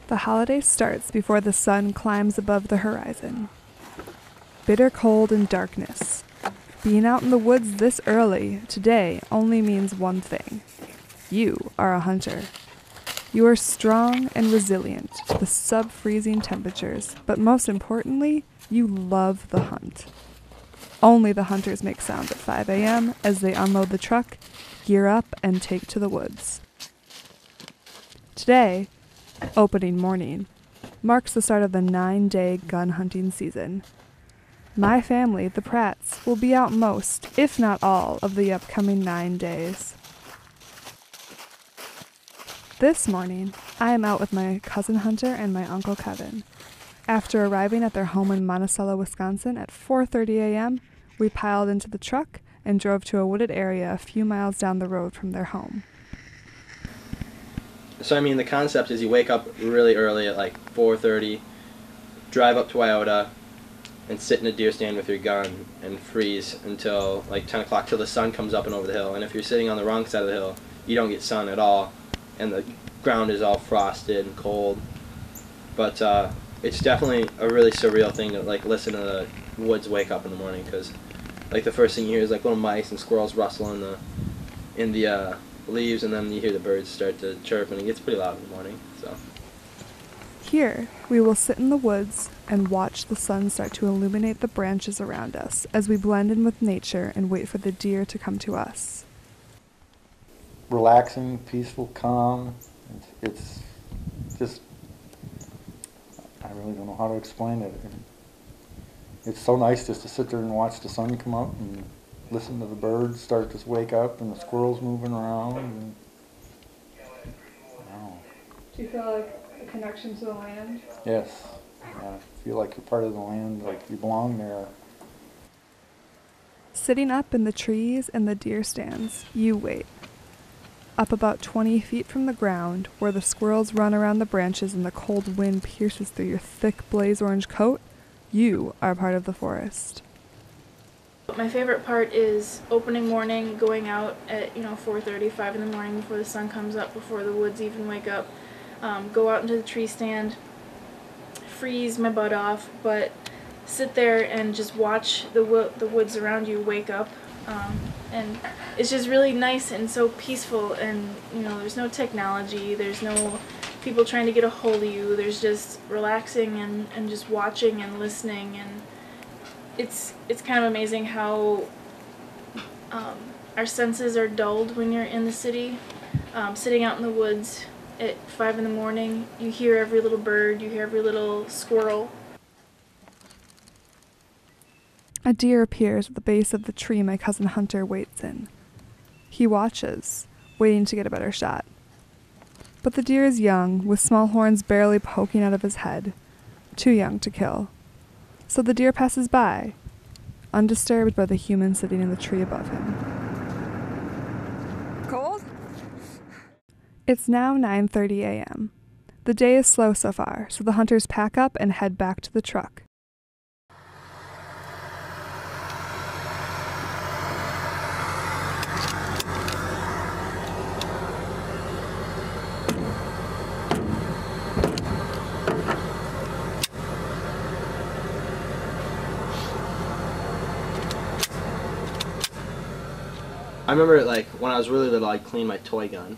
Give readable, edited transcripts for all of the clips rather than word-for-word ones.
The holiday starts before the sun climbs above the horizon. Bitter cold and darkness. Being out in the woods this early today only means one thing. You are a hunter. You are strong and resilient to the sub-freezing temperatures, but most importantly, you love the hunt. Only the hunters make sound at 5 a.m. as they unload the truck, gear up, and take to the woods. Today, opening morning, marks the start of the 9-day gun hunting season. My family, the Pratts, will be out most, if not all, of the upcoming 9 days. This morning, I am out with my cousin Hunter and my Uncle Kevin. After arriving at their home in Monticello, Wisconsin at 4:30 a.m., we piled into the truck and drove to a wooded area a few miles down the road from their home. So the concept is you wake up really early at like 4:30, drive up to Wyoda, and sit in a deer stand with your gun and freeze until like 10 o'clock till the sun comes up and over the hill. And if you're sitting on the wrong side of the hill, you don't get sun at all, and the ground is all frosted and cold. But it's definitely a really surreal thing to like listen to the woods wake up in the morning, because like the first thing you hear is like little mice and squirrels rustle in the leaves, and then you hear the birds start to chirp, and it gets pretty loud in the morning. So here, we will sit in the woods and watch the sun start to illuminate the branches around us as we blend in with nature and wait for the deer to come to us. Relaxing, peaceful, calm. It's just, I really don't know how to explain it. It's so nice just to sit there and watch the sun come up and listen to the birds start to wake up and the squirrels moving around. And, wow. Do you feel like a connection to the land? Yes. I feel like you're part of the land, like you belong there. Sitting up in the trees and the deer stands, you wait. Up about 20 feet from the ground, where the squirrels run around the branches and the cold wind pierces through your thick blaze orange coat, you are part of the forest. My favorite part is opening morning, going out at 4:30, 5 in the morning before the sun comes up, before the woods even wake up. Go out into the tree stand, freeze my butt off, but sit there and just watch the woods around you wake up. And it's just really nice and so peaceful, and there's no technology, there's no people trying to get a hold of you, there's just relaxing and just watching and listening. And it's kind of amazing how our senses are dulled when you're in the city. Sitting out in the woods at 5 in the morning, you hear every little bird, you hear every little squirrel. A deer appears at the base of the tree my cousin Hunter waits in. He watches, waiting to get a better shot. But the deer is young, with small horns barely poking out of his head, too young to kill. So the deer passes by, undisturbed by the human sitting in the tree above him. Cold? It's now 9:30 a.m. The day is slow so far, so the hunters pack up and head back to the truck. I remember like when I was really little, I'd clean my toy gun.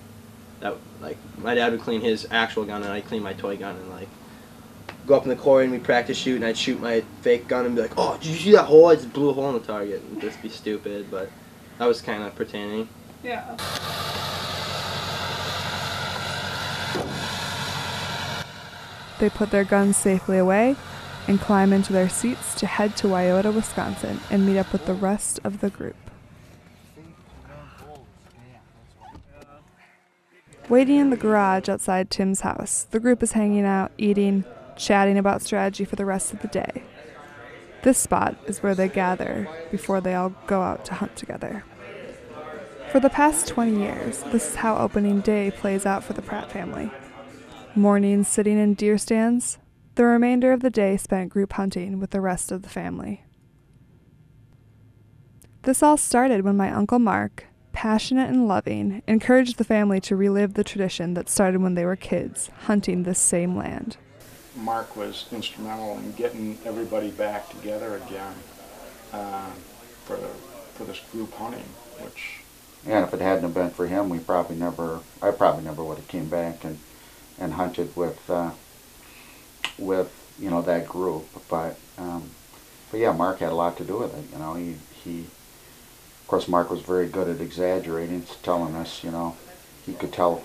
That like my dad would clean his actual gun, and I'd clean my toy gun, and like go up in the quarry and we'd practice shoot, and I'd shoot my fake gun and be like, "Oh, did you see that hole? I just blew a hole in the target." And just be stupid, but that was kind of pertaining. Yeah. They put their guns safely away and climb into their seats to head to Wyoda, Wisconsin, and meet up with the rest of the group. Waiting in the garage outside Tim's house, the group is hanging out, eating, chatting about strategy for the rest of the day. This spot is where they gather before they all go out to hunt together. For the past 20 years, this is how opening day plays out for the Pratt family. Mornings sitting in deer stands, the remainder of the day spent group hunting with the rest of the family. This all started when my Uncle Mark, passionate and loving, encouraged the family to relive the tradition that started when they were kids, hunting this same land. Mark was instrumental in getting everybody back together again for this group hunting, which. And if it hadn't have been for him, I probably never would have came back and hunted with you know, that group. But yeah, Mark had a lot to do with it. You know, he of course Mark was very good at exaggerating, telling us, you know, he could tell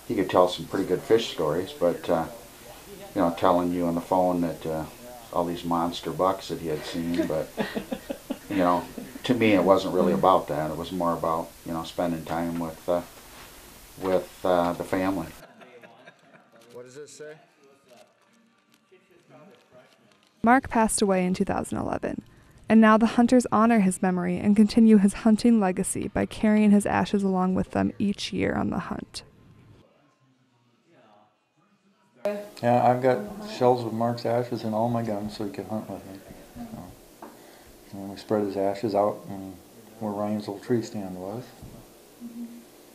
some pretty good fish stories, but you know, telling you on the phone that all these monster bucks that he had seen, but you know, to me it wasn't really about that. It was more about, you know, spending time with the family. What does it say? Mark passed away in 2011, and now the hunters honor his memory and continue his hunting legacy by carrying his ashes along with them each year on the hunt. Yeah, I've got shells with Mark's ashes in all my guns so he could hunt with me. And we spread his ashes out where Ryan's old tree stand was.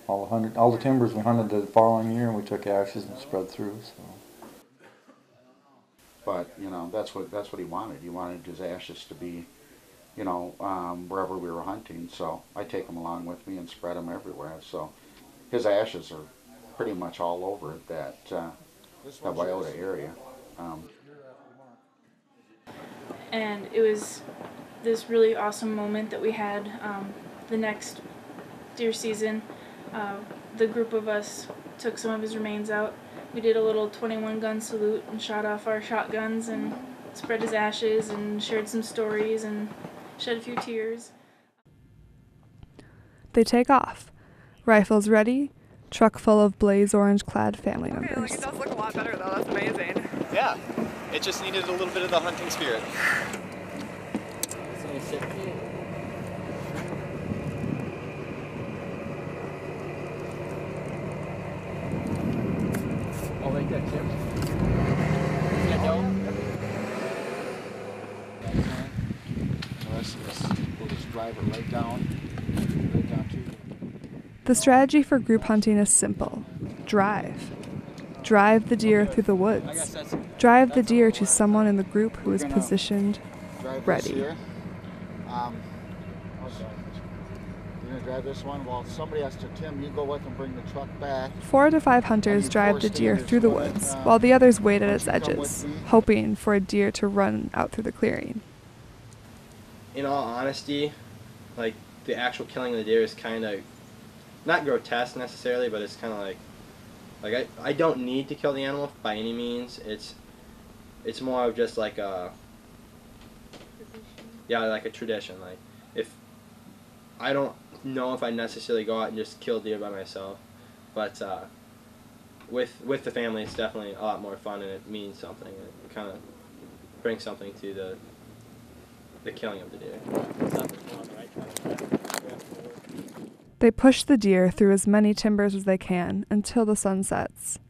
All the timbers we hunted the following year, and we took ashes and spread through. So. But you know, that's what he wanted. He wanted his ashes to be, you know, wherever we were hunting. So I take them along with me and spread them everywhere. So his ashes are pretty much all over that Wyoda area. And it was this really awesome moment that we had the next deer season. The group of us took some of his remains out. We did a little 21 gun salute and shot off our shotguns and spread his ashes and shared some stories and shed a few tears. They take off, rifles ready, truck full of blaze orange clad family members. It does look a lot better though, that's amazing. Yeah, it just needed a little bit of the hunting spirit. Oh, they got chips. We'll just drive it right down to. The strategy for group hunting is simple. Drive. Drive the deer through the woods. Drive the deer to someone in the group who is positioned, ready. You're going to drive this one? Well, somebody has to, Tim, you go with and bring the truck back. 4 to 5 hunters drive the deer through the woods, while the others wait at its edges, hoping for a deer to run out through the clearing. In all honesty, like, the actual killing of the deer is kind of, not grotesque necessarily, but it's kind of like I don't need to kill the animal by any means. It's more of just like a, yeah, like a tradition. Like, if I don't know if I necessarily go out and just kill deer by myself, but with the family, it's definitely a lot more fun, and it means something. It kind of brings something to the killing of the deer. They push the deer through as many timbers as they can until the sun sets.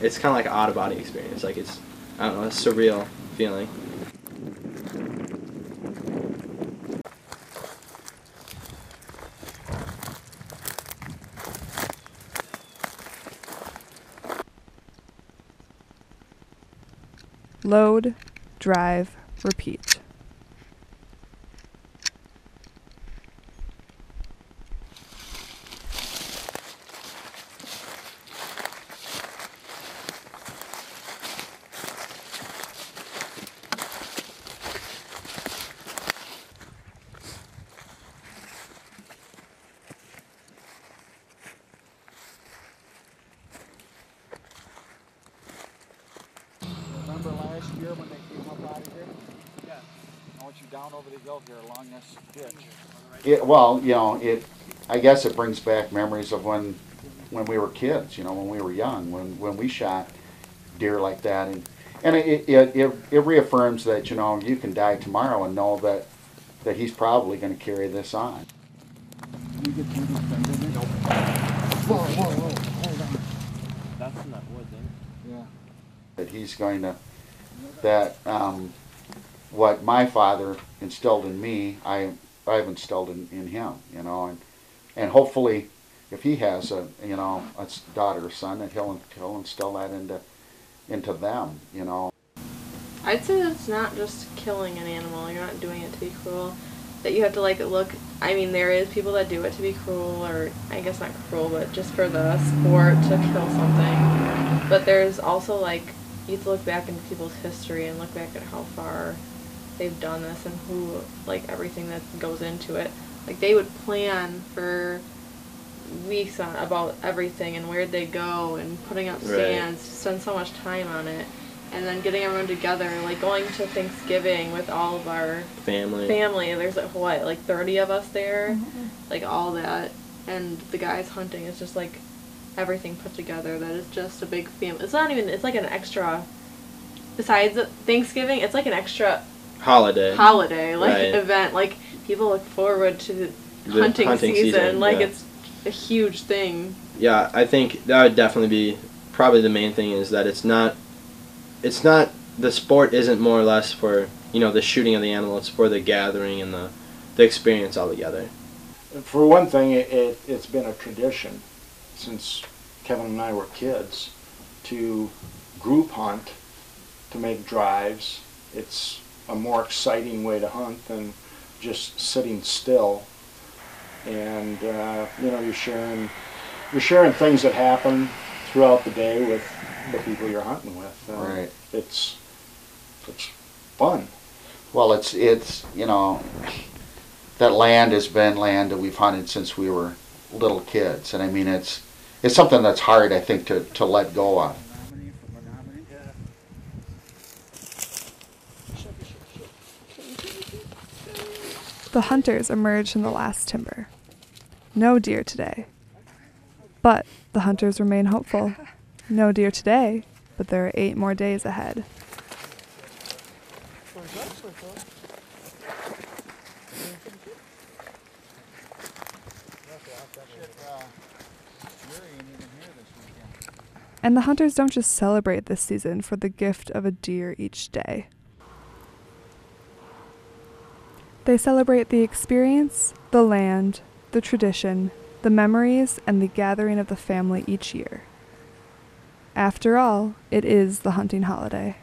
It's kind of like an out-of-body experience. Like, it's, I don't know, a surreal feeling. Load, drive, repeat. Remember last year when they came up out of here? Yeah. I want you down over the hill here along this ditch. Well, you know, I guess it brings back memories of when we were kids, you know, when we were young, when we shot deer like that, and it reaffirms that, you know, you can die tomorrow and know that he's probably going to carry this on. You get through these things, nope. Whoa, hold on. That's in that wood then. Yeah. That he's going to, that what my father instilled in me, I've instilled in him, you know, and hopefully if he has a, you know, a daughter or son, that he'll instill that into them, you know. I'd say that it's not just killing an animal. You're not doing it to be cruel. That you have to like look. I mean, there is people that do it to be cruel, or I guess not cruel, but just for the sport to kill something. But there's also like you have to look back into people's history and look back at how far they've done this and who, like, everything that goes into it. Like, they would plan for weeks on about everything and where'd they go and putting up stands, spend so much time on it, and then getting everyone together, like going to Thanksgiving with all of our family. There's like 30 of us there, like all that, and the guys hunting is just like everything put together. That is just a big family. It's not even. It's like an extra. Besides Thanksgiving, it's like an extra holiday like event. Like people look forward to the hunting season. Like it's a huge thing. Yeah, I think that would definitely be probably the main thing, is that it's not the sport isn't more or less for, you know, the shooting of the animal. It's for the gathering and the experience all together. For one thing, it's been a tradition since Kevin and I were kids to group hunt, to make drives. It's a more exciting way to hunt than just sitting still. And you know, you're sharing things that happen throughout the day with the people you're hunting with. Right. It's fun. Well, it's you know, that land has been land that we've hunted since we were little kids, and I mean it's something that's hard, I think, to let go of. The hunters emerged from the last timber. No deer today. But the hunters remain hopeful. No deer today, but there are 8 more days ahead. And the hunters don't just celebrate this season for the gift of a deer each day. They celebrate the experience, the land, the tradition, the memories, and the gathering of the family each year. After all, it is the hunting holiday.